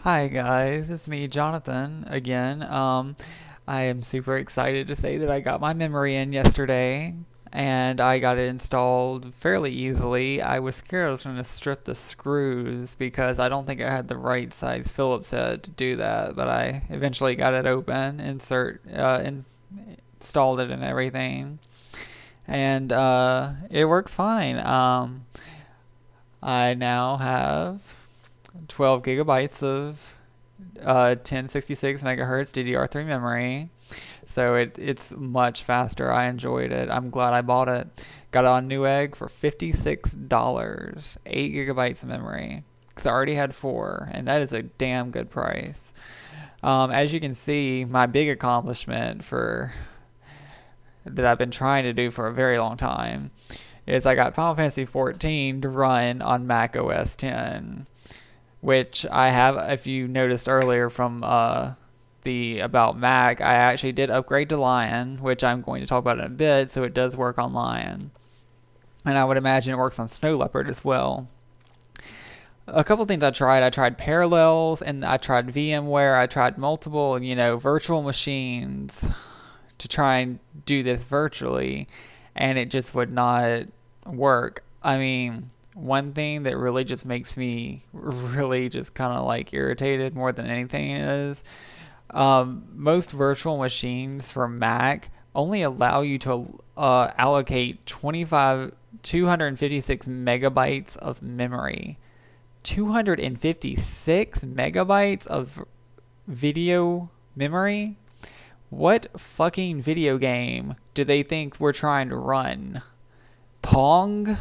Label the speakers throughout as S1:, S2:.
S1: Hi guys, it's me, Jonathan, again. I am super excited to say that I got my memory in yesterday and I got it installed fairly easily. I was scared I was going to strip the screws because I don't think I had the right size Phillips head to do that, but I eventually got it open, installed it and everything, and it works fine. I now have 12 gigabytes of 1066 megahertz DDR3 memory. So it's much faster. I enjoyed it. I'm glad I bought it. Got it on Newegg for $56. 8 gigabytes of memory. Because I already had 4, and that is a damn good price. As you can see, my big accomplishment for that I've been trying to do for a very long time is I got Final Fantasy 14 to run on Mac OS 10, which I have. If you noticed earlier from the About Mac, I actually did upgrade to Lion, which I'm going to talk about in a bit, so it does work on Lion. And I would imagine it works on Snow Leopard as well. A couple things I tried Parallels, and I tried VMware, I tried multiple, virtual machines to try and do this virtually, and it just would not work. I mean, one thing that really just makes me really just kind of like irritated more than anything is most virtual machines for Mac only allow you to allocate 256 megabytes of memory. 256 megabytes of video memory? What fucking video game do they think we're trying to run? Pong?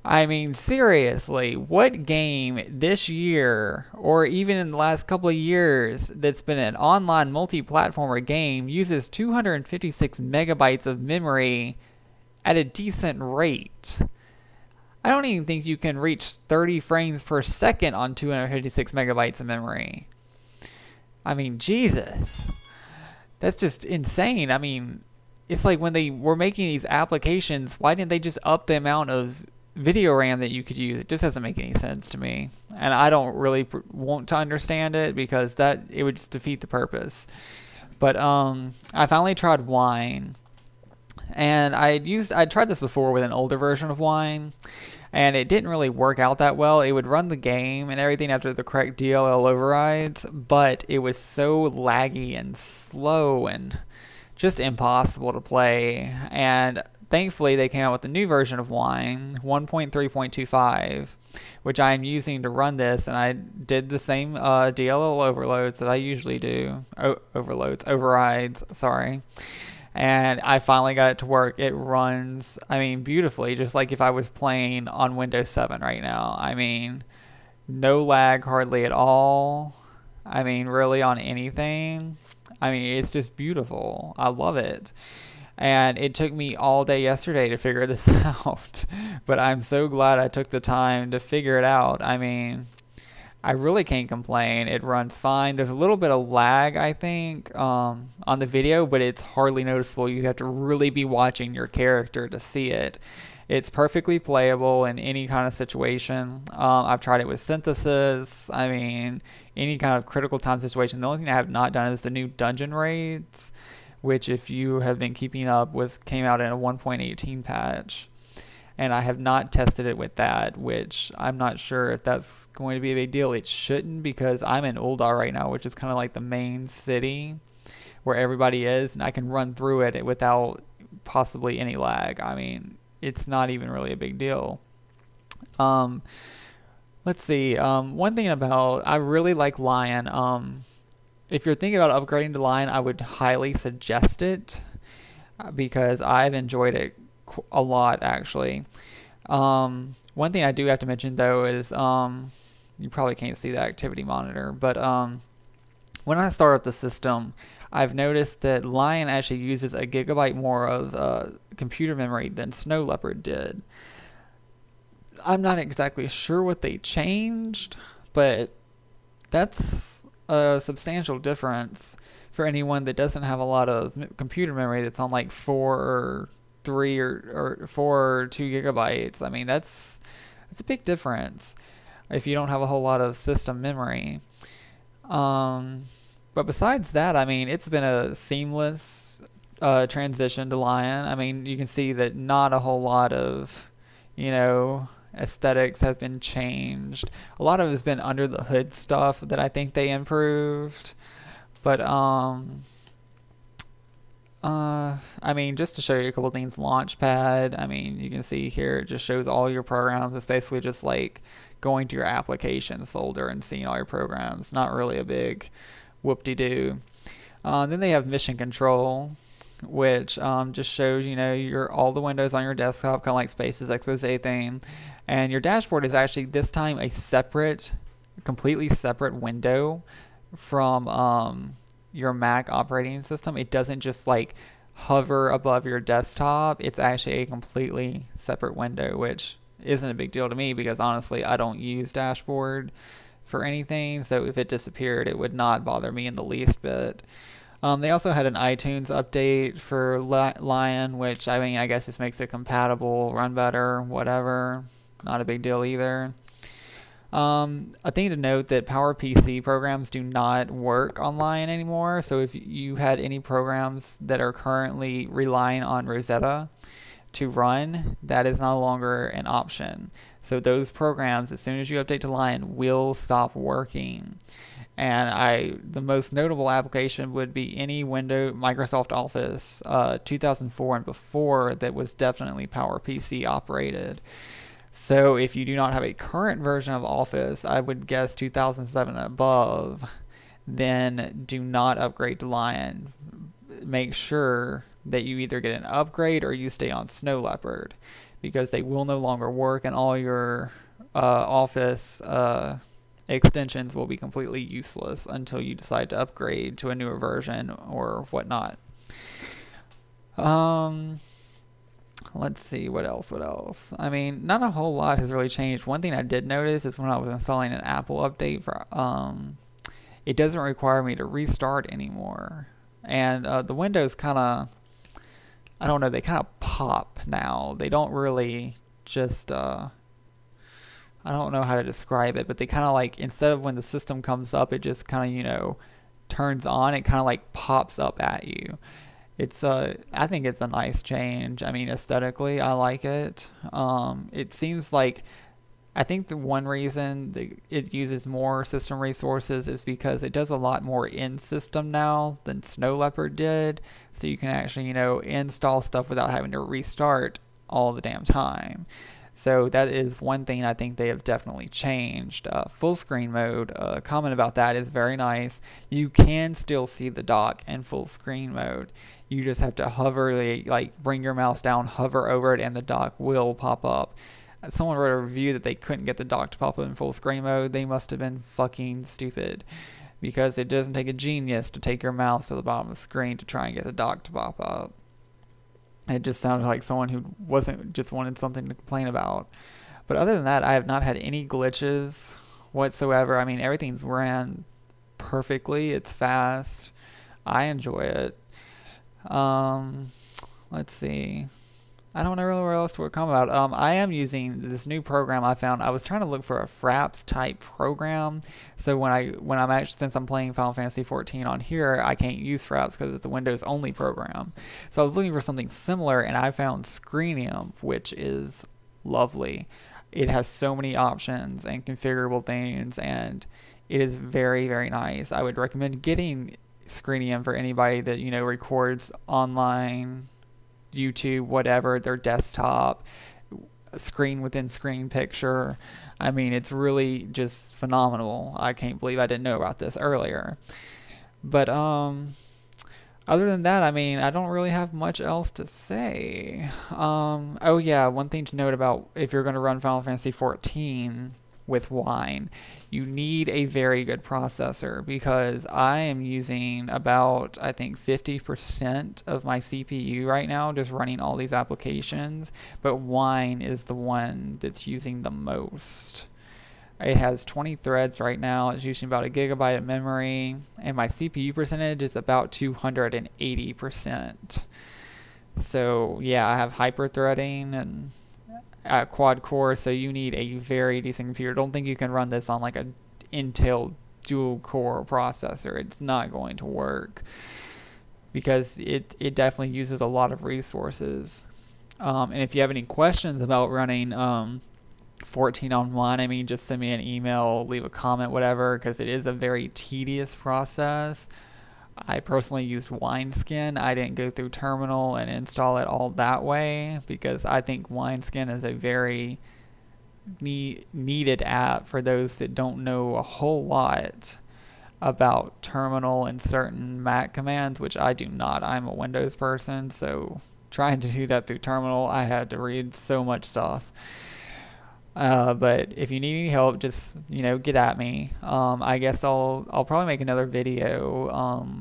S1: I mean, seriously, what game this year, or even in the last couple of years, that's been an online multi-platformer game uses 256 megabytes of memory at a decent rate? I don't even think you can reach 30 frames per second on 256 megabytes of memory. I mean, Jesus. That's just insane. I mean, it's like when they were making these applications, why didn't they just up the amount of video RAM that you could use? It just doesn't make any sense to me, and I don't really want to understand it because it would just defeat the purpose. But I finally tried Wine, and I tried this before with an older version of Wine, and it didn't really work out that well. It would run the game and everything after the correct DLL overrides, but it was so laggy and slow and just impossible to play. And thankfully, they came out with a new version of Wine, 1.3.25, which I'm using to run this, and I did the same DLL overloads that I usually do. Overrides, sorry. And I finally got it to work. It runs, I mean, beautifully, just like if I was playing on Windows 7 right now. I mean, no lag hardly at all. I mean, really on anything. I mean, it's just beautiful. I love it. And it took me all day yesterday to figure this out. But I'm so glad I took the time to figure it out. I mean, I really can't complain. It runs fine. There's a little bit of lag, I think, on the video, but it's hardly noticeable. You have to really be watching your character to see it. It's perfectly playable in any kind of situation. I've tried it with synthesis. I mean, any kind of critical time situation. The only thing I have not done is the new dungeon raids, which, if you have been keeping up, came out in a 1.18 patch. And I have not tested it with that, which I'm not sure if that's going to be a big deal. It shouldn't, because I'm in Uldar right now, which is kind of like the main city where everybody is, and I can run through it without possibly any lag. I mean, it's not even really a big deal. Let's see. One thing I really like Lion. If you're thinking about upgrading to Lion, I would highly suggest it because I've enjoyed it a lot, actually. One thing I do have to mention, though, is you probably can't see the activity monitor, but when I start up the system, I've noticed that Lion actually uses a gigabyte more of computer memory than Snow Leopard did. I'm not exactly sure what they changed, but that's a substantial difference for anyone that doesn't have a lot of computer memory that's on like 4 or 3 or 4 or 2 gigabytes. I mean, that's a big difference. if you don't have a whole lot of system memory. But besides that, I mean, it's been a seamless transition to Lion. I mean, you can see that not a whole lot of, you know, aesthetics have been changed. A lot of it has been under the hood stuff that I think they improved. But I mean, just to show you a couple things, Launchpad, I mean, you can see here, it just shows all your programs. It's basically just like going to your applications folder and seeing all your programs. Not really a big whoop-de-doo. Then they have Mission Control, which just shows, you know, all the windows on your desktop, kind of like Spaces Expose theme. And your dashboard is actually this time a completely separate window from your Mac operating system. It doesn't just like hover above your desktop. It's actually a completely separate window, which isn't a big deal to me because honestly I don't use dashboard for anything, so if it disappeared it would not bother me in the least bit. They also had an iTunes update for Lion, which I mean I guess just makes it compatible, run better, whatever. Not a big deal either. A thing to note that PowerPC programs do not work on Lion anymore, so if you had any programs that are currently relying on Rosetta to run, that is no longer an option. So those programs, as soon as you update to Lion, will stop working. And the most notable application would be any Microsoft Office 2004 and before that was definitely PowerPC operated. So if you do not have a current version of Office, I would guess 2007 and above, then do not upgrade to Lion. Make sure that you either get an upgrade or you stay on Snow Leopard, because they will no longer work and all your Office extensions will be completely useless until you decide to upgrade to a newer version or whatnot. Let's see, what else? I mean, not a whole lot has really changed. One thing I did notice is when I was installing an Apple update for it doesn't require me to restart anymore. And the windows kind of, I don't know, they kind of pop now. They don't really just I don't know how to describe it, but they kind of like, instead of when the system comes up, it just kind of, you know, turns on, it kind of like pops up at you. It's I think it's a nice change. I mean, aesthetically, I like it. It seems like, I think the one reason it uses more system resources is because it does a lot more in system now than Snow Leopard did. So you can actually, you know, install stuff without having to restart all the damn time. So that is one thing I think they have definitely changed. Full screen mode, comment about that is very nice. You can still see the dock in full screen mode. You just have to hover, like bring your mouse down, hover over it, and the dock will pop up. Someone wrote a review that they couldn't get the dock to pop up in full screen mode. They must have been fucking stupid, because it doesn't take a genius to take your mouse to the bottom of the screen to try and get the dock to pop up. It just sounded like someone who wanted something to complain about. But other than that, I have not had any glitches whatsoever. I mean, everything's ran perfectly. It's fast. I enjoy it. Let's see. I don't know really where else to come about. I am using this new program I found. I was trying to look for a Fraps type program. So since I'm playing Final Fantasy 14 on here, I can't use Fraps because it's a Windows only program. So I was looking for something similar, and I found Screenium, which is lovely. It has so many options and configurable things, and it is very, very nice. I would recommend getting Screenium for anybody that, you know, records online, YouTube, whatever, their desktop, screen within screen picture. I mean, it's really just phenomenal. I can't believe I didn't know about this earlier. But other than that, I mean, I don't really have much else to say. Oh yeah, one thing to note about if you're going to run Final Fantasy 14 with Wine, you need a very good processor, because I am using about, I think, 50% of my CPU right now just running all these applications, but Wine is the one that's using the most. It has 20 threads right now. It's using about 1 GB of memory, and my CPU percentage is about 280%. So yeah, I have hyper-threading, and at quad core, so you need a very decent computer. Don't think you can run this on like a Intel dual core processor. It's not going to work because it definitely uses a lot of resources. And if you have any questions about running 14 on one, I mean, just send me an email, leave a comment, whatever, because it is a very tedious process. I personally used Wineskin. I didn't go through Terminal and install it all that way because I think Wineskin is a very needed app for those that don't know a whole lot about Terminal and certain Mac commands, which I do not. I'm a Windows person, so trying to do that through Terminal, I had to read so much stuff. But if you need any help, just, you know, get at me. I guess I'll probably make another video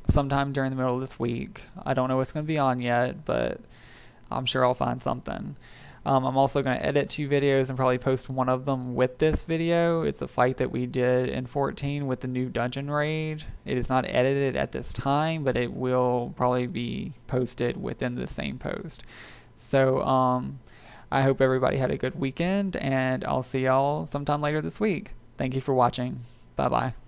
S1: sometime during the middle of this week. I don't know what's going to be on yet, but I'm sure I'll find something. I'm also going to edit 2 videos and probably post one of them with this video. It's a fight that we did in 14 with the new dungeon raid. It is not edited at this time, but it will probably be posted within the same post. So I hope everybody had a good weekend, and I'll see y'all sometime later this week. Thank you for watching. Bye-bye.